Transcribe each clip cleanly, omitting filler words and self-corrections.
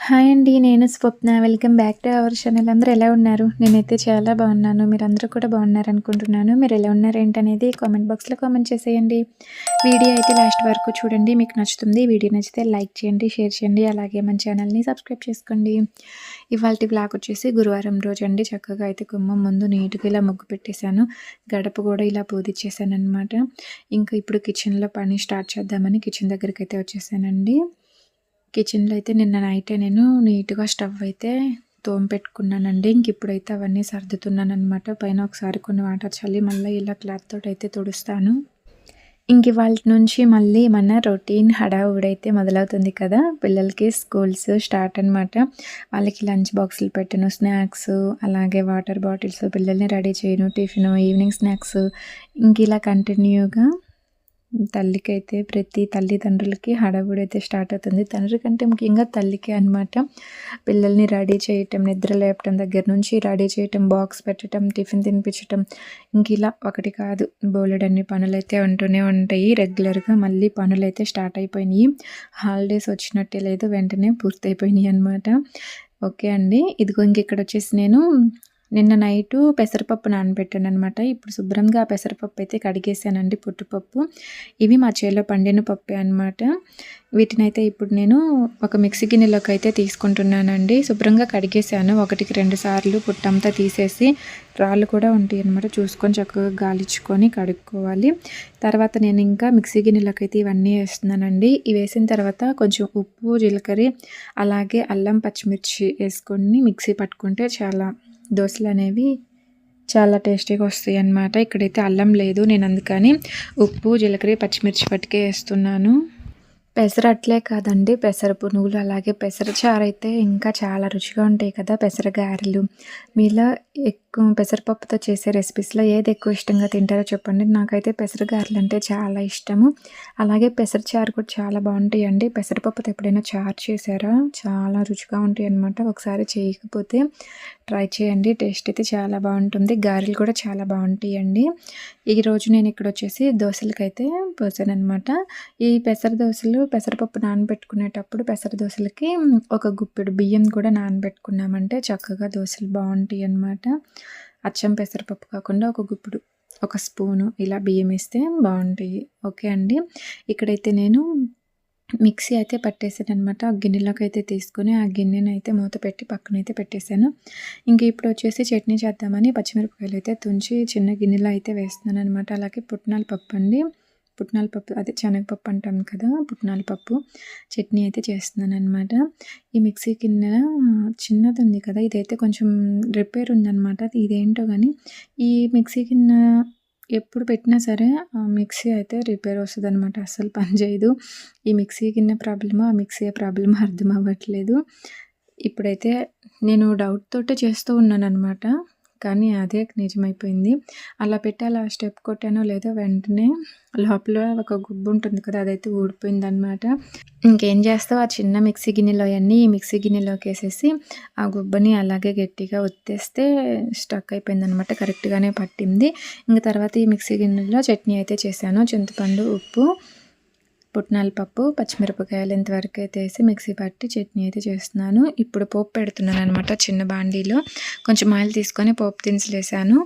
Hi అండి. నేను Swapna. Welcome back to our channel. అందరూ ఎలా ఉన్నారు? నేనైతే చాలా బాగున్నాను. మీరందరూ కూడా బాగున్నారనుకుంటున్నాను. మీరు ఎలా ఉన్నారు ఏంటనేది కామెంట్ బాక్స్‌లో కామెంట్ చేసేయండి. వీడియో అయితే లాస్ట్ వరకు చూడండి. మీకు నచ్చుతుంది. వీడియో నచ్చితే లైక్ చేయండి, షేర్ చేయండి. అలాగే మన ఛానల్‌ని సబ్స్క్రైబ్ చేసుకోండి. ఇవాల్టి వ్లాగ్ వచ్చేసి గురువారం రోజండి. చక్కగా అయితే గుమ్మం ముందు నీట్‌గా ఇలా ముగ్గు పెట్టేశాను. గడప కూడా ఇలా పూజిచ్చేసాననమాట. ఇంకా ఇప్పుడు కిచెన్‌లో పని స్టార్ట్ చేద్దామని కిచెన్ దగ్గరికైతే వచ్చేసానండి. కిచెన్‌లో అయితే నిన్న నైటే నేను నీట్‌గా స్టవ్ అయితే తోమిపెట్టుకున్నానండి. ఇప్పుడైతే అవన్నీ సర్దుతున్నాననమాట. పైన ఒకసారి కొన్ని వాటర్ చల్లి మళ్ళీ ఇలా క్లాత్ తోటైతే తుడుస్తాను. ఇవాల్టి నుంచి మళ్ళీ మన రొటీన్ హడావుడైతే మొదలవుతుంది కదా! పిల్లలకి స్కూల్స్ స్టార్ట్ అనమాట. వాళ్ళకి లంచ్ బాక్సులు పెట్టను, స్నాక్స్, అలాగే వాటర్ బాటిల్స్, పిల్లల్ని రెడీ చేయను, టిఫిను, ఈవినింగ్ స్నాక్స్ ఇలా కంటిన్యూగా తల్లికైతే ప్రతి తల్లిదండ్రులకి హడావుడైతే స్టార్ట్ అవుతుంది. తండ్రి కంటే ముఖ్యంగా తల్లికే అనమాట. పిల్లల్ని రెడీ చేయటం, నిద్ర లేపటం దగ్గర నుంచి రెడీ చేయటం, బాక్స్ పెట్టడం, టిఫిన్ తినిపించటం, ఇలా ఒకటి కాదు బోలెడన్ని పనులైతే ఉంటూనే ఉంటాయి. రెగ్యులర్గా మళ్ళీ పనులైతే స్టార్ట్ అయిపోయినాయి. హాలిడేస్ వచ్చినట్టే లేదు, వెంటనే పూర్తయిపోయినాయి అనమాట. ఓకే అండి. ఇదిగో ఇక్కడ వచ్చేసి నేను నిన్న నైటు పెసరపప్పు నానబెట్టాననమాట. ఇప్పుడు శుభ్రంగా ఆ పెసరపప్పు అయితే కడిగేసానండి, పొట్టుపప్పు. ఇవి మా చేలో పండిన పప్పే అనమాట. వీటినైతే ఇప్పుడు నేను ఒక మిక్సీ గిన్నెలోకి అయితే తీసుకుంటున్నానండి. శుభ్రంగా కడిగేసాను 1కి 2 సార్లు పుట్టంతా తీసేసి. రాళ్ళు కూడా ఉంటాయి అనమాట, చూసుకొని చక్కగా గాలిచ్చుకొని కడుక్కోవాలి. తర్వాత నేను ఇంకా మిక్సీ గిన్నెలోకి అయితే ఇవన్నీ వేస్తున్నానండి. ఇవి వేసిన తర్వాత కొంచెం ఉప్పు, జీలకర్ర, అలాగే అల్లం, పచ్చిమిర్చి వేసుకొని మిక్సీ పట్టుకుంటే దోసలు అనేవి చాలా టేస్టీగా వస్తాయి అన్నమాట. ఇక్కడైతే అల్లం లేదు, నేను అందుకని ఉప్పు, జీలకర్ర, పచ్చిమిర్చి పట్టుకే వేస్తున్నాను. పెసరట్లే కాదండి, పెసర పునుగులు, అలాగే పెసర చారు అయితే ఇంకా చాలా రుచిగా ఉంటాయి కదా. పెసర గారెలు, మీలో ఎక్కువ పెసరపప్పుతో చేసే రెసిపీస్లో ఏది ఎక్కువ ఇష్టంగా తింటారో చెప్పండి. నాకైతే పెసర గారెలు అంటే చాలా ఇష్టము. అలాగే పెసర చారు కూడా చాలా బాగుంటాయండి. పెసరపప్పుతో ఎప్పుడైనా చారు చేశారా? చాలా రుచిగా ఉంటాయి అన్నమాట. ఒకసారి చేయకపోతే ట్రై చేయండి, టేస్ట్ అయితే చాలా బాగుంటుంది. గారెలు కూడా చాలా బాగుంటాయండి. ఈరోజు నేను ఇక్కడ వచ్చేసి దోశలకైతే పోసాను అనమాట. ఈ పెసర దోశలు, పెసరపప్పు నానబెట్టుకునేటప్పుడు పెసర దోశలకి ఒక గుప్పెడు బియ్యం కూడా నానబెట్టుకున్నామంటే చక్కగా దోశలు బాగుంటాయి అన్నమాట. అచ్చం పెసరపప్పు కాకుండా ఒక గుప్పెడు, ఒక స్పూను ఇలా బియ్యం వేస్తే బాగుంటాయి. ఓకే అండి. ఇక్కడైతే నేను మిక్సీ అయితే పట్టేసాననమాట. ఆ గిన్నెలోకి అయితే తీసుకొని ఆ గిన్నెని అయితే మూత పెట్టి పక్కనైతే పెట్టేశాను. ఇప్పుడు వచ్చేసి చట్నీ చేద్దామని పచ్చిమిరపకాయలు అయితే తుంచి చిన్న గిన్నెలో అయితే వేస్తున్నాను అనమాట. అలాగే పుట్నాల పప్పు అండి, పుట్నాల పప్పు అదే శనగపప్పు అంటాం కదా, పుట్నాల పప్పు చట్నీ అయితే చేస్తున్నాను అనమాట. ఈ మిక్సీ గిన్నె చిన్నది ఉంది కదా, ఇదైతే కొంచెం రిపేర్ ఉందన్నమాట. ఇదేంటో కానీ ఈ మిక్సీ గిన్నె ఎప్పుడు పెట్టినా సరే ఆ మిక్సీ అయితే రిపేర్ వస్తుందన్నమాట, అస్సలు పని చేయదు. ఈ మిక్సీ గిన్నె ప్రాబ్లమా, ఆ మిక్సీ ప్రాబ్లమా అర్థం అవ్వట్లేదు. ఇప్పుడైతే నేను డౌట్ తోటే చేస్తూ ఉన్నానన్నమాట, కానీ అదే నిజమైపోయింది. అలా పెట్టి అలా స్టెప్ కొట్టానో లేదో వెంటనే లోపల ఒక గుబ్బు ఉంటుంది కదా, అదైతే ఊడిపోయిందనమాట. ఇంకేం చేస్తావు, ఆ చిన్న మిక్సీ గిన్నెలో అన్నీ ఈ మిక్సీ గిన్నెలోకి వేసేసి ఆ గుబ్బని అలాగే గట్టిగా ఒత్తేస్తే స్టక్ అయిపోయిందనమాట. కరెక్ట్గానే పట్టింది. తర్వాత ఈ మిక్సీ గిన్నెలో చట్నీ అయితే చేశాను. చింతపండు, ఉప్పు, పుట్నాల పప్పు, పచ్చిమిరపకాయలు ఇంతవరకు అయితే వేసి మిక్సీ పట్టి చట్నీ అయితే చేస్తున్నాను. ఇప్పుడు పోపు పెడుతున్నాను అనమాట. చిన్న బాండీలో కొంచెం ఆయిల్ తీసుకొని పోపు దినుసులు వేసాను.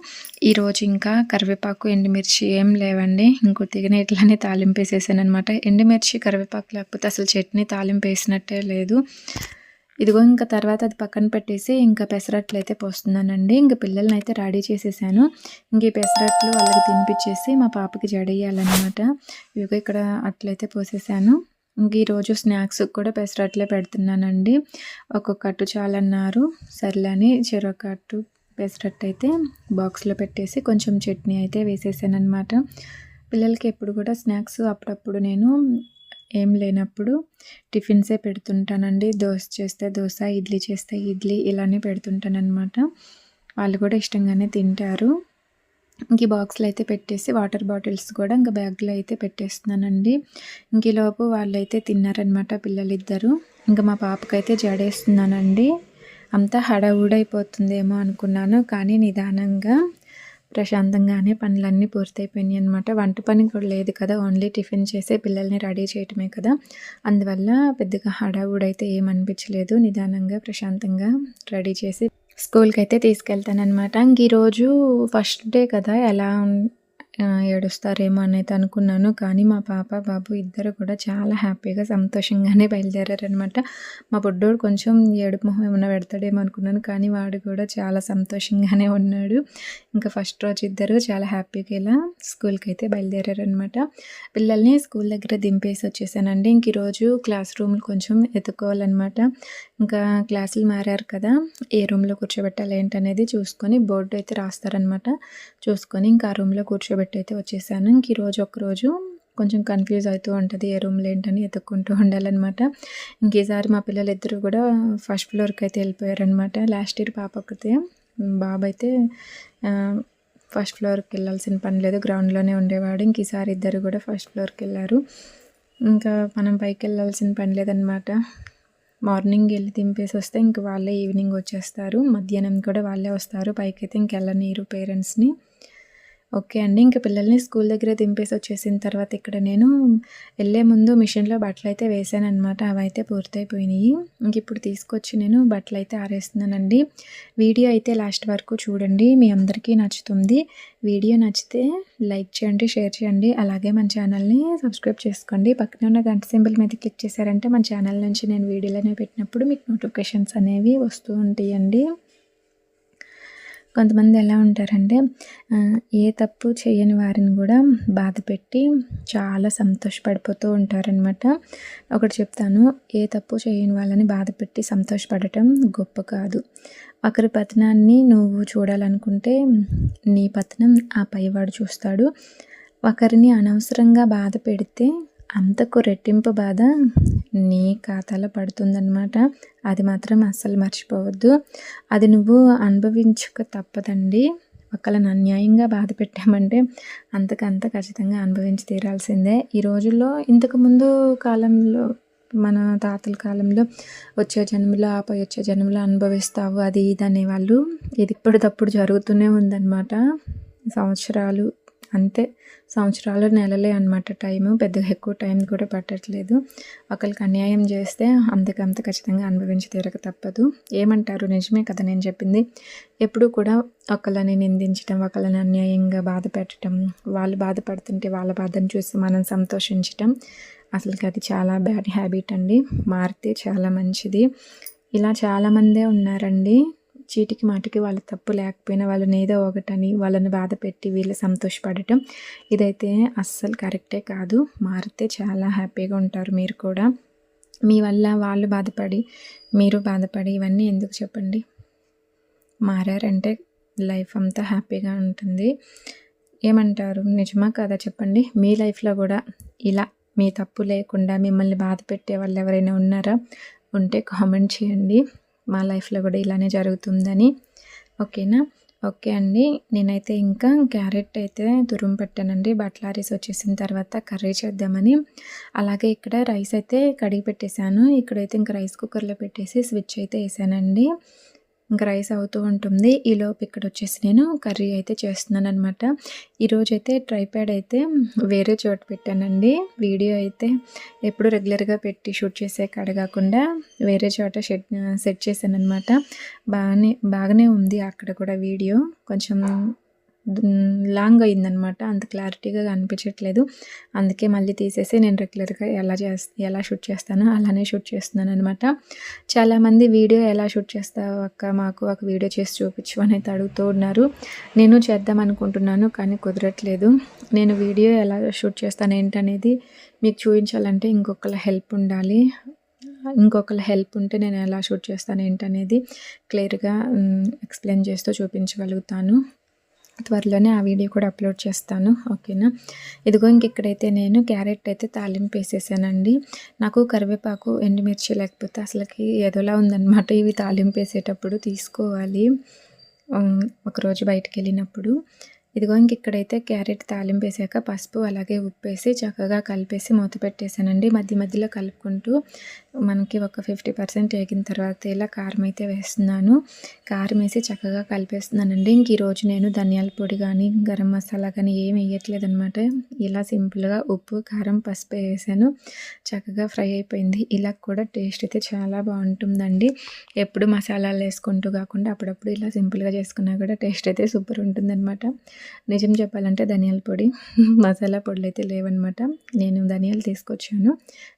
ఈరోజు ఇంకా కరివేపాకు, ఎండుమిర్చి ఏం లేవండి. ఇంకొద్దిగానే ఇట్లానే తాలింపు వేసేసాను అనమాట. ఎండుమిర్చి, కరివేపాకు లేకపోతే అసలు చట్నీ తాలింపు వేసినట్టే లేదు. ఇదిగో ఇంకా తర్వాత అది పక్కన పెట్టేసి ఇంకా పెసరట్లు అయితే పోస్తున్నానండి. పిల్లల్ని అయితే రెడీ చేసేసాను. ఈ పెసరట్లు వాళ్ళకి తినిపించేసి మా పాపకి జడేయాలన్నమాట. ఇదిగో ఇక్కడ అట్లయితే పోసేసాను. ఈరోజు స్నాక్స్ కూడా పెసరట్లే పెడుతున్నానండి. ఒక్కొక్క అట్టు చాలన్నారు, సర్లేని చెరొక అట్టు పెసరట్టు అయితే బాక్స్లో పెట్టేసి కొంచెం చట్నీ అయితే వేసేసాను అనమాట. పిల్లలకి ఎప్పుడు కూడా స్నాక్స్ అప్పుడప్పుడు నేను ఏం లేనప్పుడు టిఫిన్సే పెడుతుంటానండి. దోశ చేస్తే దోశ, ఇడ్లీ చేస్తే ఇడ్లీ ఇలానే పెడుతుంటానన్నమాట. వాళ్ళు కూడా ఇష్టంగానే తింటారు. ఈ బాక్స్లో అయితే పెట్టేసి వాటర్ బాటిల్స్ కూడా ఇంకా బ్యాగ్లో అయితే పెట్టేస్తున్నానండి. ఈలోపు వాళ్ళైతే తిన్నారనమాట పిల్లలిద్దరు. మా పాపకైతే జడేస్తున్నానండి. అంతా హడావుడైపోతుందేమో అనుకున్నాను, కానీ నిదానంగా ప్రశాంతంగానే పనులన్నీ పూర్తయిపోయినాయి అనమాట. వంట పని కూడా లేదు కదా, ఓన్లీ టిఫిన్ చేసే పిల్లల్ని రెడీ చేయటమే కదా, అందువల్ల పెద్దగా హడావుడైతే ఏమనిపించలేదు. నిదానంగా ప్రశాంతంగా రెడీ చేసి స్కూల్కి అయితే తీసుకెళ్తానమాట. ఇంక ఈరోజు ఫస్ట్ డే కదా, ఎలా ఏడుస్తారేమో అనేది అనుకున్నాను. కానీ మా పాప బాబు ఇద్దరు కూడా చాలా హ్యాపీగా సంతోషంగానే బయలుదేరారనమాట. మా బుడ్డోడు కొంచెం ఏడుపు మొహం ఏమైనా పెడతాడేమో అనుకున్నాను, కానీ వాడు కూడా చాలా సంతోషంగానే ఉన్నాడు. ఇంకా ఫస్ట్ రోజు ఇద్దరు చాలా హ్యాపీగా ఇలా స్కూల్కి అయితే బయలుదేరారనమాట. పిల్లల్ని స్కూల్ దగ్గర దింపేసి వచ్చేసానండి. ఇంక ఈరోజు క్లాస్ రూమ్లు కొంచెం ఎత్తుకోవాలన్నమాట. ఇంకా క్లాసులు మారారు కదా, ఏ రూమ్లో కూర్చోబెట్టాలి ఏంటనేది చూసుకొని బోర్డు అయితే రాస్తారనమాట. చూసుకొని ఇంకా ఆ రూమ్లో కూర్చోబెట్టి అయితే వచ్చేసాను. ఇంక ఈరోజు ఒక్కరోజు కొంచెం కన్ఫ్యూజ్ అవుతూ ఉంటుంది, ఏ రూమ్లో ఏంటని ఎత్తుక్కుంటూ ఉండాలన్నమాట. ఇంక ఈసారి మా పిల్లలిద్దరూ కూడా ఫస్ట్ ఫ్లోర్కి అయితే వెళ్ళిపోయారనమాట. లాస్ట్ ఇయర్ పాప ఒకతే, బాబు అయితే ఫస్ట్ ఫ్లోర్కి వెళ్ళాల్సిన పని లేదు, గ్రౌండ్లోనే ఉండేవాడు. ఇంక ఈసారి ఇద్దరు కూడా ఫస్ట్ ఫ్లోర్కి వెళ్ళారు. ఇంకా మనం పైకి వెళ్ళాల్సిన పని లేదనమాట. మార్నింగ్ వెళ్ళి దింపేసి వస్తే ఇంక వాళ్ళే ఈవినింగ్ వచ్చేస్తారు. మధ్యాహ్నం కూడా వాళ్ళే వస్తారు. పైకైతే ఇంకెళ్ళనీరు పేరెంట్స్ని. ఓకే అండి. ఇంక పిల్లల్ని స్కూల్ దగ్గర దింపేసి వచ్చేసిన తర్వాత ఇక్కడ నేను వెళ్ళే ముందు మిషన్లో బట్టలు అయితే వేసానమాట. అవైతే పూర్తయిపోయినాయి. ఇంక ఇప్పుడు తీసుకొచ్చి నేను బట్టలు అయితే ఆరేస్తున్నానండి. వీడియో అయితే లాస్ట్ వరకు చూడండి, మీ అందరికీ నచ్చుతుంది. వీడియో నచ్చితే లైక్ చేయండి, షేర్ చేయండి, అలాగే మన ఛానల్ని సబ్స్క్రైబ్ చేసుకోండి. పక్కన ఉన్న గంట సింబల్ మీద క్లిక్ చేశారంటే మన ఛానల్ నుంచి నేను వీడియోలు పెట్టినప్పుడు మీకు నోటిఫికేషన్స్ అనేవి వస్తూ ఉంటాయండి. కొంతమంది ఎలా ఉంటారంటే ఏ తప్పు చేయని వారిని కూడా బాధ పెట్టి చాలా సంతోషపడిపోతూ ఉంటారనమాట. ఒకటి చెప్తాను, ఏ తప్పు చేయని వాళ్ళని బాధ పెట్టి సంతోషపడటం గొప్ప కాదు. ఒకరి పతనాన్ని నువ్వు చూడాలనుకుంటే నీ పతనం ఆ పైవాడు చూస్తాడు. ఒకరిని అనవసరంగా బాధ పెడితే అంతకు రెట్టింపు బాధ నీ ఖాతాలో పడుతుందన్నమాట. అది మాత్రం అస్సలు మర్చిపోవద్దు. అది నువ్వు అనుభవించక తప్పదండి. ఒకళ్ళని అన్యాయంగా బాధ పెట్టామంటే అంతకంత ఖచ్చితంగా అనుభవించి తీరాల్సిందే. ఈ రోజుల్లో ఇంతకుముందు కాలంలో మన తాతల కాలంలో వచ్చే జన్మలో ఆపై వచ్చే జన్మలో అనుభవిస్తావు అది ఇది అనేవాళ్ళు. ఇది ఇప్పటికప్పుడు జరుగుతూనే ఉందన్నమాట. సంవత్సరాలు అంతే, సంవత్సరాలు నెలలే అనమాట టైము. పెద్దగా ఎక్కువ టైం కూడా పట్టట్లేదు. ఒకరికి అన్యాయం చేస్తే అంతకంత ఖచ్చితంగా అనుభవించి తీరక తప్పదు. ఏమంటారు, నిజమే కదా నేను చెప్పింది. ఎప్పుడు కూడా ఒకళ్ళని నిందించడం, ఒకళ్ళని అన్యాయంగా బాధ పెట్టడం, వాళ్ళు బాధపడుతుంటే వాళ్ళ బాధను చూసి మనం సంతోషించటం అసలుకి అది చాలా బ్యాడ్ హ్యాబిట్ అండి. మారితే చాలా మంచిది. ఇలా చాలామందే ఉన్నారండి. చీటికి మాటికి వాళ్ళ తప్పు లేకపోయినా వాళ్ళని ఏదో ఒకటని వాళ్ళని బాధ పెట్టి వీళ్ళు సంతోషపడటం ఇదైతే అస్సలు కరెక్టే కాదు. మారితే చాలా హ్యాపీగా ఉంటారు మీరు కూడా. మీ వల్ల వాళ్ళు బాధపడి మీరు బాధపడి ఇవన్నీ ఎందుకు చెప్పండి. మారారంటే లైఫ్ అంతా హ్యాపీగా ఉంటుంది. ఏమంటారు, నిజమా కదా చెప్పండి. మీ లైఫ్లో కూడా ఇలా మీ తప్పు లేకుండా మిమ్మల్ని బాధ పెట్టే వాళ్ళు ఎవరైనా ఉన్నారా? ఉంటే కామెంట్ చేయండి. మా లైఫ్లో కూడా ఇలానే జరుగుతుందని. ఓకేనా? ఓకే అండి. నేనైతే ఇంకా క్యారెట్ అయితే తురుము పెట్టానండి. బట్టలు ఆరేసి వచ్చేసిన తర్వాత కర్రీ చేద్దామని. అలాగే ఇక్కడ రైస్ అయితే కడిగి పెట్టేశాను. ఇక్కడైతే ఇంకా రైస్ కుక్కర్లో పెట్టేసి స్విచ్ అయితే వేసానండి. ఇంకా రైస్ అవుతూ ఉంటుంది. ఈలోపు ఇక్కడ వచ్చేసి నేను కర్రీ అయితే చేస్తున్నాను అనమాట. ఈరోజైతే ట్రైప్యాడ్ అయితే వేరే చోట పెట్టానండి. వీడియో అయితే ఎప్పుడు రెగ్యులర్గా పెట్టి షూట్ చేసే కాడ కాకుండా వేరే చోట సెట్ చేశాను అనమాట. బాగానే ఉంది అక్కడ కూడా వీడియో. కొంచెం లాంగ్ అయిందనమాట, అంత క్లారిటీగా అనిపించట్లేదు. అందుకే మళ్ళీ తీసేసి నేను రెగ్యులర్గా ఎలా షూట్ చేస్తానో అలానే షూట్ చేస్తున్నాను అనమాట. చాలామంది వీడియో ఎలా షూట్ చేస్తావు అక్క, మాకు ఒక వీడియో చేసి చూపించు అని అయితే అడుగుతూ ఉన్నారు. నేను చేద్దాం అనుకుంటున్నాను కానీ కుదరట్లేదు. నేను వీడియో ఎలా షూట్ చేస్తాను ఏంటనేది మీకు చూపించాలంటే ఇంకొకళ్ళ హెల్ప్ ఉండాలి. ఇంకొకళ్ళ హెల్ప్ ఉంటే నేను ఎలా షూట్ చేస్తాను ఏంటనేది క్లియర్గా ఎక్స్ప్లెయిన్ చేస్తూ చూపించగలుగుతాను. త్వరలోనే ఆ వీడియో కూడా అప్లోడ్ చేస్తాను. ఓకేనా? ఇదిగో ఇక్కడైతే నేను క్యారెట్ అయితే తాలింపు వేసేసానండి. నాకు కరివేపాకు ఎండుమిర్చి లేకపోతే అసలుకి ఏదోలా ఉందన్నమాట. ఇవి తాలింపు వేసేటప్పుడు తీసుకోవాలి ఒకరోజు బయటికి వెళ్ళినప్పుడు. ఇదిగో ఇక్కడైతే క్యారెట్ తాలింపు వేసాక పసుపు అలాగే ఉప్పు వేసి చక్కగా కలిపేసి మూత పెట్టేసానండి. మధ్య మధ్యలో కలుపుకుంటూ మనకి ఒక 50% ఏగిన తర్వాత ఇలా కారం అయితే వేస్తున్నాను. కారం వేసి చక్కగా కలిపేస్తున్నానండి. ఇంక ఈరోజు నేను ధనియాల పొడి కానీ గరం మసాలా కానీ ఏమి వేయట్లేదనమాట. ఇలా సింపుల్గా ఉప్పు కారం పసుపు వేసాను. చక్కగా ఫ్రై అయిపోయింది. ఇలా కూడా టేస్ట్ అయితే చాలా బాగుంటుందండి. ఎప్పుడు మసాలాలు వేసుకుంటూ కాకుండా అప్పుడప్పుడు ఇలా సింపుల్గా చేసుకున్నా కూడా టేస్ట్ అయితే సూపర్ ఉంటుందన్నమాట. నిజం చెప్పాలంటే ధనియాల పొడి మసాలా పొడులు అయితే లేవన్నమాట. నేను ధనియాలు తీసుకొచ్చాను.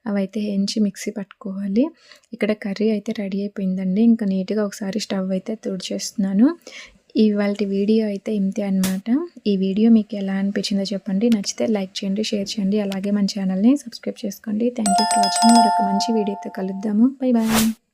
అవైతే వేయించి మిక్సీ పట్టుకోవాలి. ఇక్కడ కర్రీ అయితే రెడీ అయిపోయిందండి. ఇంకా నీట్గా ఒకసారి స్టవ్ అయితే తుడిచేస్తున్నాను. ఇవాల్టి వీడియో అయితే ఇంతే అనమాట. ఈ వీడియో మీకు ఎలా అనిపించిందో చెప్పండి. నచ్చితే లైక్ చేయండి, షేర్ చేయండి. అలాగే మన ఛానల్ని సబ్స్క్రైబ్ చేసుకోండి. Thank you for watching. మరొక మంచి వీడియోతో కలుద్దాము. Bye bye.